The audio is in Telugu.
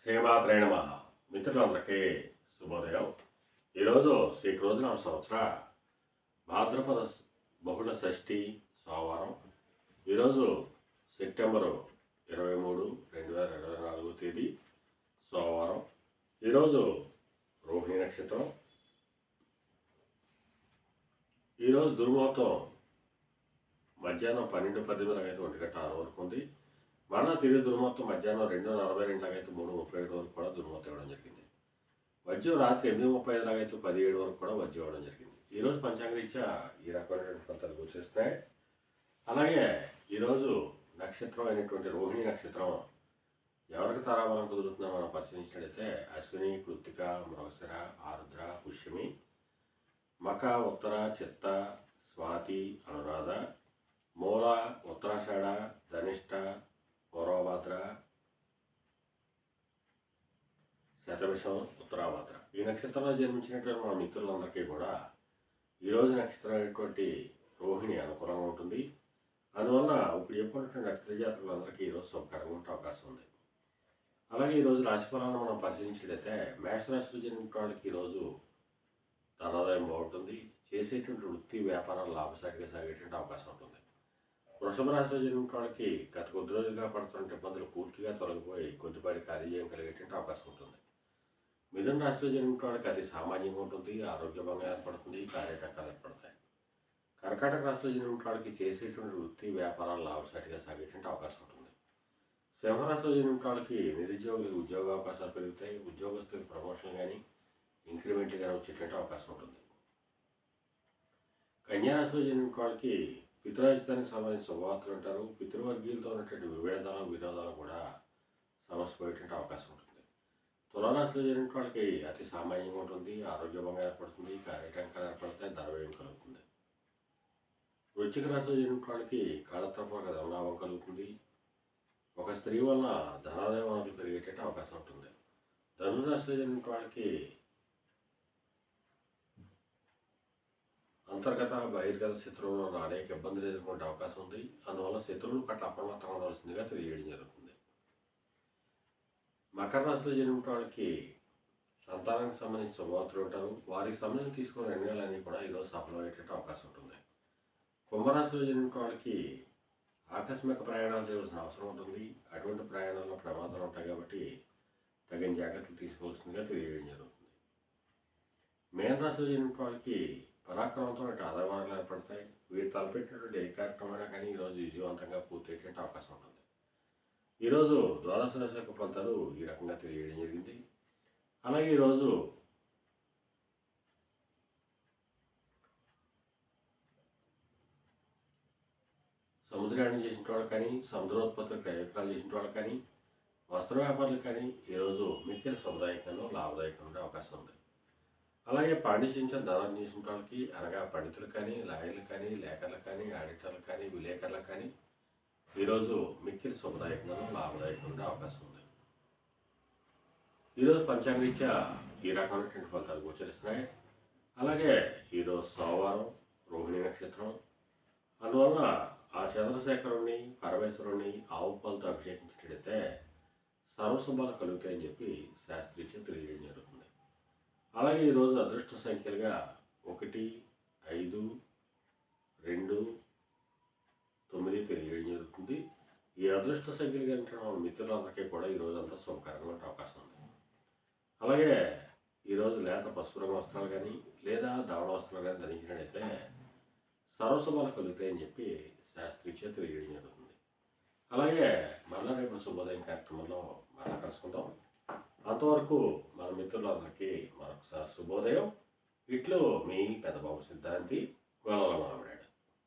శ్రీమాత్రే నమః. మిత్రులందరికీ శుభోదయం. ఈరోజు శ్రీ క్రోధినామ సంవత్సర భాద్రపద బహుళ షష్ఠి సోమవారం. ఈరోజు సెప్టెంబరు 23, 2024 తేదీ సోమవారం. ఈరోజు రోహిణి నక్షత్రం. ఈరోజు దుర్ముహూర్తం మధ్యాహ్నం 12:18 అయితే 1:06 వరకు ఉంది. మరలా తిరిగి దుర్ముహూర్తం మధ్యాహ్నం 2:42 అయితే 3:37 వరకు కూడా దుర్ముహూర్తం ఇవ్వడం జరిగింది. వజ్రం రాత్రి 8:35 అయితే 17 వరకు కూడా వజ్రం ఇవ్వడం జరిగింది. ఈరోజు పంచాంగరీత్యా ఈ రకమైనటువంటి ఫలితాలు గోచరిస్తున్నాయి. అలాగే ఈరోజు నక్షత్రం అయినటువంటి రోహిణి నక్షత్రం ఎవరికి తారాబలం కుదురుతుందో మనం పరిశీలించినట్లయితే అశ్విని, కృత్తిక, మృగశిర, ఆరుద్ర, పుష్యమి, మక, ఉత్తర, చిత్త, స్వాతి, అనురాధ, మూల, ఉత్తరాషాఢ, ధనిష్ట, పూర్వభాద్ర, శతభిషం, ఉత్తరాభాద్ర. ఈ నక్షత్రంలో జన్మించినటువంటి మన మిత్రులందరికీ కూడా ఈరోజు నక్షత్రం అయినటువంటి రోహిణి అనుకూలంగా ఉంటుంది. అందువల్ల ఇప్పుడు చెప్పుకున్నటువంటి నక్షత్ర జాతకులందరికీ ఈరోజు శుభకరంగా ఉండే అవకాశం ఉంది. అలాగే ఈరోజు రాశిఫలాలను మనం పరిశీలించినట్లయితే మేషరాశిలో జన్మించిన వాళ్ళకి ఈరోజు ధనాదాయం బాగుంటుంది. చేసేటువంటి వృత్తి వ్యాపారాలు లాభసాటిగా సాగేటువంటి అవకాశం ఉంటుంది. వృషభ రాశిలో జన్మించిన వాళ్ళకి గత కొద్ది రోజులుగా పడుతున్న ఇబ్బందులు పూర్తిగా తొలగిపోయి కొద్దిపాటి కార్యజయం కలిగేటువంటి అవకాశం ఉంటుంది. మిథున రాశిలో జన్మించిన వాళ్ళకి అతి సామాన్యంగా ఉంటుంది. ఆరోగ్యభంగా ఏర్పడుతుంది. కార్యటంకాలు ఏర్పడతాయి. కర్కాటక రాశిలో జన్మించిన వాళ్ళకి చేసేటువంటి వృత్తి వ్యాపారాలు లాభసాటిగా సాగేటువంటి అవకాశం ఉంటుంది. సింహరాశిలో జన్మించిన వాళ్ళకి నిరుద్యోగులకు ఉద్యోగ అవకాశాలు పెరుగుతాయి. ఉద్యోగస్తులకు ప్రమోషన్ కానీ ఇంక్రిమెంట్ కానీ వచ్చేటువంటి అవకాశం ఉంటుంది. కన్యారాశిలో జన్మించిన వాళ్ళకి పితృరాజధానికి సంబంధించిన శుభవార్తలు ఉంటారు. పితృవర్గీయులతో ఉన్నటువంటి విభేదాలు విరోధాలు కూడా సమస్య పోయేటువంటి అవకాశం ఉంటుంది. తులారాశిలో జరిగిన వాళ్ళకి అతి సామాన్యంగా ఉంటుంది. ఆరోగ్యభంగా ఏర్పడుతుంది. కార్యటంకాలు ఏర్పడతాయి. ధనవ్యయం కలుగుతుంది. వృశ్చిక రాశిలో జరిగిన వాళ్ళకి కాలతరపుగా ధనలాభం కలుగుతుంది. ఒక స్త్రీ వలన ధనాదాయ వనరులు పెరిగేటట్టు అవకాశం ఉంటుంది. ధనురాశిలో జరిగిన వాళ్ళకి అంతర్గత బహిర్గత శత్రువులను అనేక ఇబ్బందులు ఎదుర్కొనే అవకాశం ఉంది. అందువల్ల శత్రువుల పట్ల అప్రమత్తంగా ఉండవలసిందిగా తెలియజేయడం జరుగుతుంది. మకర రాశిలో జన్మించిన వాళ్ళకి సంతానానికి సంబంధించిన శుభవార్తలు ఉంటారు. వారికి సంబంధించి తీసుకున్న నిర్ణయాలన్నీ కూడా ఈరోజు సఫలమయ్యేటట్టు అవకాశం ఉంటుంది. కుంభరాశిలో జన్మించిన వాళ్ళకి ఆకస్మిక ప్రయాణాలు చేయవలసిన అవసరం ఉంటుంది. అటువంటి ప్రయాణాల్లో ప్రమాదాలు ఉంటాయి కాబట్టి తగిన జాగ్రత్తలు తీసుకోవాల్సిందిగా తెలియజేయడం జరుగుతుంది. మేన రాశిలో జన్మించిన వాళ్ళకి పరాక్రమంతో ఆదాయాలు ఏర్పడతాయి. వీరు తలపెట్టినటువంటి ఏ కార్యక్రమమైనా కానీ ఈరోజు విజయవంతంగా పూర్తయ్యేటువంటి అవకాశం ఉంటుంది. ఈరోజు ద్వాదశ రాశి యొక్క ఫలితాలు ఈ రకంగా తెలియజేయడం జరిగింది. అలాగే ఈరోజు సముద్రయానం చేసిన వాళ్ళు కానీ, సముద్రోత్పత్తులు క్రయ విక్రయాలు చేసిన వాళ్ళు కానీ, వస్త్ర వ్యాపారులు కానీ ఈరోజు మిక్కిల శుభదాయకంగా లాభదాయకంగా ఉండే అవకాశం ఉంది. అలాగే పాండిత్యం ధనాన్ని చేసిన వాళ్ళకి అనగా పండితులు కానీ, లాయర్లు కానీ, లేఖర్లు కానీ, ఆడిటర్లు కానీ, విలేకరులకు కానీ ఈరోజు మిక్కిలి శుభదాయకంగా లాభదాయకంగా ఉండే అవకాశం ఉంది. ఈరోజు పంచాంగరీత్యా ఈ రకమైనటువంటి ఫలితాలు గోచరిస్తున్నాయి. అలాగే ఈరోజు సోమవారం రోహిణి నక్షత్రం. అందువల్ల ఆ చంద్రశేఖరుణ్ణి, పరమేశ్వరుణ్ణి ఆవు పాలతో అభిషేకించినట్లయితే సర్వశుభాలు కలుగుతాయని చెప్పి శాస్త్రీత్యా తెలియజేయడం జరుగుతుంది. అలాగే ఈరోజు అదృష్ట సంఖ్యలుగా 1, 5, 2, 9 తెలియజేయడం జరుగుతుంది. ఈ అదృష్ట సంఖ్యలు కలిగిన మన మిత్రులందరికీ కూడా ఈరోజు అంతా శుభకరంగా ఉండే అవకాశం ఉంది. అలాగే ఈరోజు లేత పసుపు రంగు వస్త్రాలు కానీ లేదా ధవళ వస్త్రాలు కానీ ధరించినట్లయితే సర్వశుభాలు కలుగుతాయని చెప్పి శాస్త్రీత్యా తెలియజేయడం జరుగుతుంది. అలాగే మళ్ళా రేపు శుభోదయం కార్యక్రమంలో మళ్ళా కలుసుకుందాం. అంతవరకు మన మిత్రులందరికీ మరొకసారి శుభోదయం. ఇట్లు మీ పెద్దబాబు సిద్ధాంతి గోలల మామిడి.